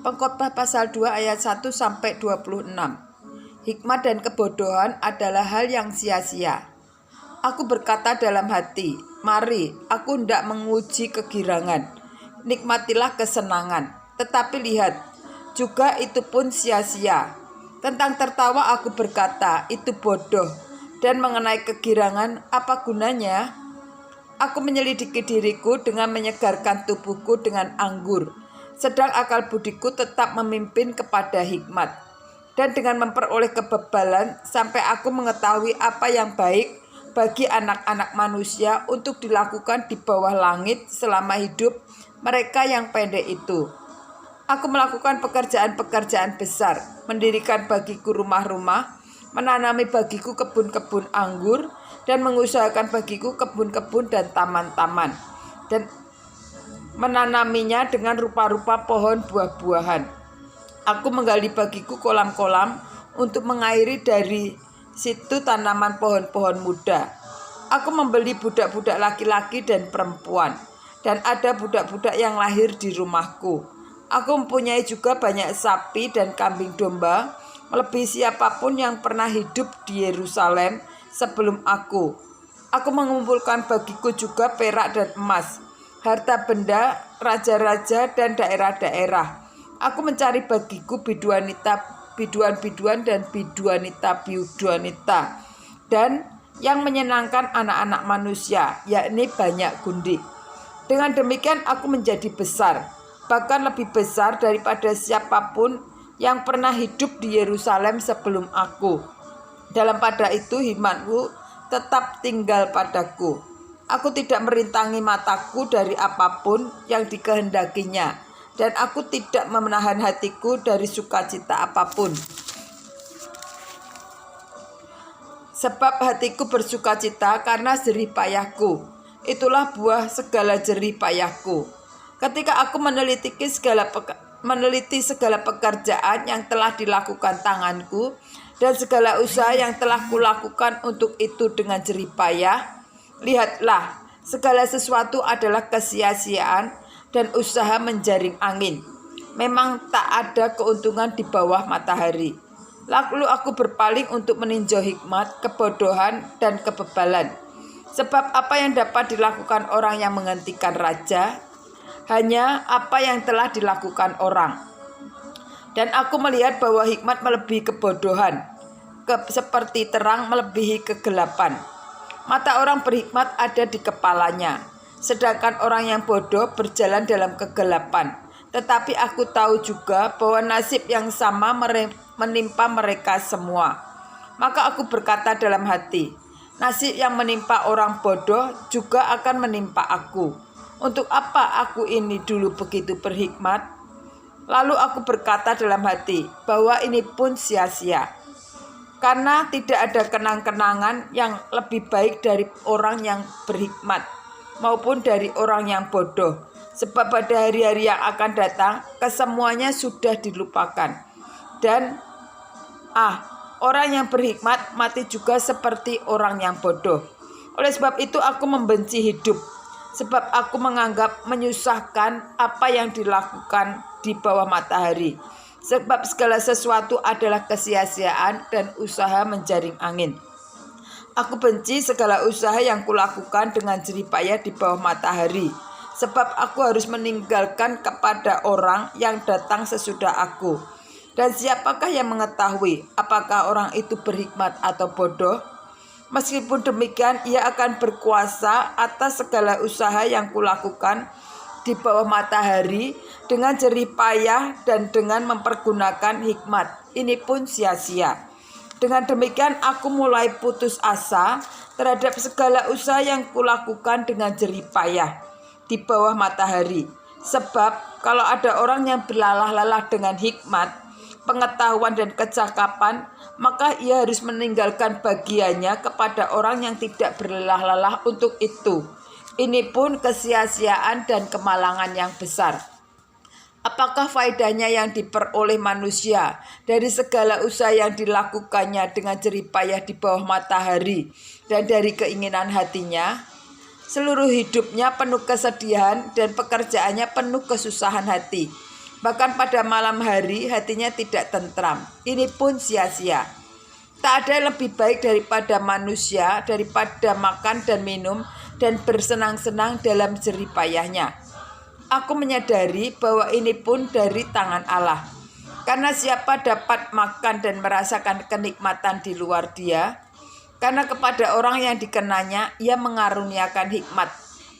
Pengkhotbah pasal 2 ayat 1 sampai 26. Hikmat dan kebodohan adalah hal yang sia-sia. Aku berkata dalam hati, mari, aku hendak menguji kegirangan. Nikmatilah kesenangan. Tetapi lihat, juga itu pun sia-sia. Tentang tertawa aku berkata, itu bodoh. Dan mengenai kegirangan, apa gunanya? Aku menyelidiki diriku dengan menyegarkan tubuhku dengan anggur, sedang akal budiku tetap memimpin kepada hikmat. Dan dengan memperoleh kebebalan sampai aku mengetahui apa yang baik bagi anak-anak manusia untuk dilakukan di bawah langit selama hidup mereka yang pendek itu. Aku melakukan pekerjaan-pekerjaan besar, mendirikan bagiku rumah-rumah, menanami bagiku kebun-kebun anggur, dan mengusahakan bagiku kebun-kebun dan taman-taman, dan menanaminya dengan rupa-rupa pohon buah-buahan. Aku menggali bagiku kolam-kolam untuk mengairi dari situ tanaman pohon-pohon muda. Aku membeli budak-budak laki-laki dan perempuan, dan ada budak-budak yang lahir di rumahku. Aku mempunyai juga banyak sapi dan kambing domba, melebihi siapapun yang pernah hidup di Yerusalem sebelum aku. Aku mengumpulkan bagiku juga perak dan emas, harta benda, raja-raja dan daerah-daerah. Aku mencari bagiku biduan-biduan dan biduanita, dan yang menyenangkan anak-anak manusia, yakni banyak gundik. Dengan demikian aku menjadi besar, bahkan lebih besar daripada siapapun yang pernah hidup di Yerusalem sebelum aku. Dalam pada itu hikmatku tetap tinggal padaku. Aku tidak merintangi mataku dari apapun yang dikehendakinya, dan aku tidak menahan hatiku dari sukacita apapun. Sebab hatiku bersukacita karena jerih payahku. Itulah buah segala jerih payahku. Ketika aku meneliti segala pekerjaan yang telah dilakukan tanganku, dan segala usaha yang telah kulakukan untuk itu dengan jerih payah, lihatlah, segala sesuatu adalah kesia-siaan dan usaha menjaring angin. Memang tak ada keuntungan di bawah matahari. Lalu aku berpaling untuk meninjau hikmat, kebodohan, dan kebebalan. Sebab apa yang dapat dilakukan orang yang menghentikan raja? Hanya apa yang telah dilakukan orang. Dan aku melihat bahwa hikmat melebihi kebodohan, seperti terang melebihi kegelapan. Mata orang berhikmat ada di kepalanya, sedangkan orang yang bodoh berjalan dalam kegelapan. Tetapi aku tahu juga bahwa nasib yang sama menimpa mereka semua. Maka aku berkata dalam hati, nasib yang menimpa orang bodoh juga akan menimpa aku. Untuk apa aku ini dulu begitu berhikmat? Lalu aku berkata dalam hati bahwa ini pun sia-sia. Karena tidak ada kenang-kenangan yang lebih baik dari orang yang berhikmat maupun dari orang yang bodoh. Sebab pada hari-hari yang akan datang kesemuanya sudah dilupakan. Dan orang yang berhikmat mati juga seperti orang yang bodoh. Oleh sebab itu aku membenci hidup, sebab aku menganggap menyusahkan apa yang dilakukan di bawah matahari. Sebab segala sesuatu adalah kesia-siaan dan usaha menjaring angin. Aku benci segala usaha yang kulakukan dengan jerih payah di bawah matahari. Sebab aku harus meninggalkan kepada orang yang datang sesudah aku. Dan siapakah yang mengetahui apakah orang itu berhikmat atau bodoh? Meskipun demikian, ia akan berkuasa atas segala usaha yang kulakukan di bawah matahari dengan jerih payah dan dengan mempergunakan hikmat. Ini pun sia-sia. Dengan demikian aku mulai putus asa terhadap segala usaha yang kulakukan dengan jerih payah di bawah matahari. Sebab kalau ada orang yang berlalah-lalah dengan hikmat, pengetahuan dan kecakapan, maka ia harus meninggalkan bagiannya kepada orang yang tidak berlelah-lelah untuk itu. Ini pun kesia-siaan dan kemalangan yang besar. Apakah faedahnya yang diperoleh manusia dari segala usaha yang dilakukannya dengan jerih payah di bawah matahari dan dari keinginan hatinya? Seluruh hidupnya penuh kesedihan dan pekerjaannya penuh kesusahan hati. Bahkan pada malam hari hatinya tidak tentram. Ini pun sia-sia. Tak ada yang lebih baik daripada manusia, daripada makan dan minum dan bersenang-senang dalam jerih payahnya. Aku menyadari bahwa ini pun dari tangan Allah. Karena siapa dapat makan dan merasakan kenikmatan di luar Dia? Karena kepada orang yang dikenanya, Ia mengaruniakan hikmat,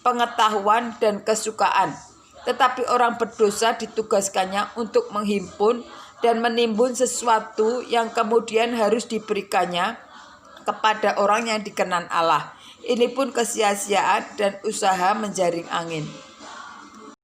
pengetahuan, dan kesukaan. Tetapi orang berdosa ditugaskannya untuk menghimpun dan menimbun sesuatu yang kemudian harus diberikannya kepada orang yang dikenan Allah. Ini pun kesia-siaan dan usaha menjaring angin.